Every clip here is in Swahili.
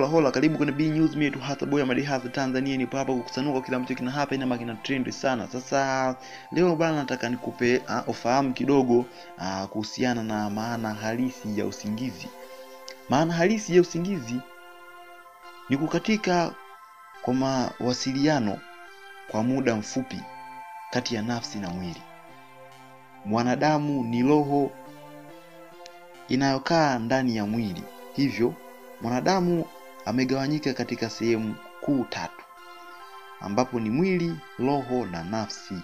Hola, karibu kwenye B News. Mimi tu hasa boy Amadi hasa Tanzania, nipo hapa kukusanua kila mtu kina hapa ina makina trend sana. Sasa leo bana nataka nikupe ufahamu kidogo kuhusiana na maana halisi ya usingizi. Maana halisi ya usingizi ni kukatika kwa mawasiliano kwa muda mfupi kati ya nafsi na mwili. Mwanadamu ni roho inayokaa ndani ya mwili. Hivyo mwanadamu amegawanyika katika sehemu kuu tatu, ambapo ni mwili, roho na nafsi.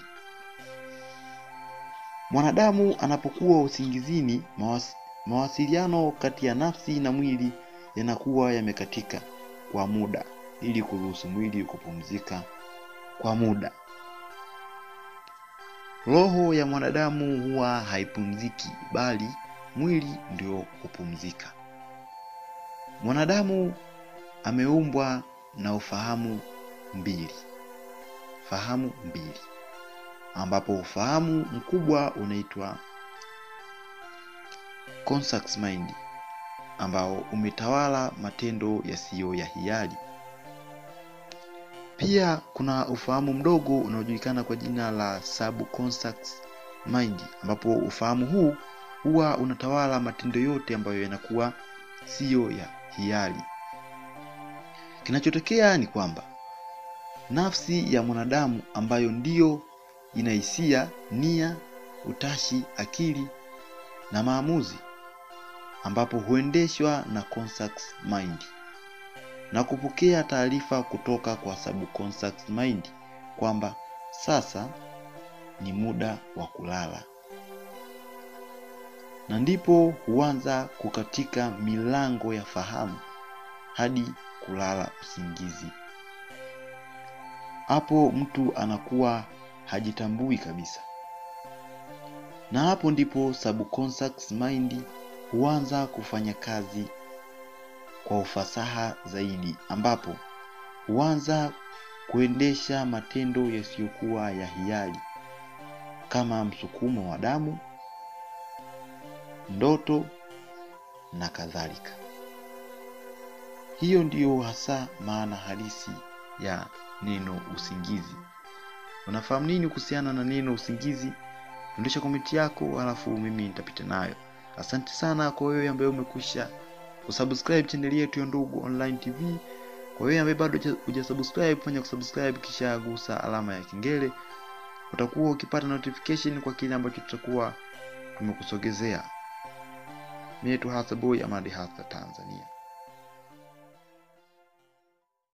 Mwanadamu anapokuwa usingizini, mawasiliano kati ya nafsi na mwili yanakuwa yamekatika kwa muda ili kuruhusu mwili kupumzika kwa muda. Roho ya mwanadamu huwa haipumziki, bali mwili ndio kupumzika. Mwanadamu ameumbwa na ufahamu mbili. Ambapo ufahamu mkubwa unaitwa conscious mind, ambao umetawala matendo yasiyo ya hiari. Pia kuna ufahamu mdogo unaojulikana kwa jina la subconscious mind, ambapo ufahamu huu huwa unatawala matendo yote ambayo yanakuwa sio ya hiari. Kinachotokea ni kwamba nafsi ya mwanadamu ambayo ndiyo ina hisia, nia, utashi, akili na maamuzi, ambapo huendeshwa na conscious mind na kupokea taarifa kutoka kwa subconscious mind kwamba sasa ni muda wa kulala. Na ndipo huanza kukatika milango ya fahamu hadi kulala usingizi. Hapo mtu anakuwa hajitambui kabisa. Na hapo ndipo subconscious mind huanza kufanya kazi kwa ufasaha zaidi, ambapo huanza kuendesha matendo yasiyokuwa ya hiari kama msukumo wa damu, ndoto na kadhalika. Hiyo ndiyo hasa maana halisi ya neno usingizi. Unafahamu nini kuhusiana na neno usingizi? Andika komenti yako alafu mimi nitapita nayo. Asante sana kwa wewe ambaye umekwisha kusubscribe channel yetu ya Ndugu Online TV. Kwa wewe ambaye bado hujasubscribe, fanya kusubscribe kisha gusa alama ya kengele. Utakuwa ukipata notification kwa kile ambacho tutakuwa tumekusogezea. Mimi tu hasa boy Amadi hasa Tanzania.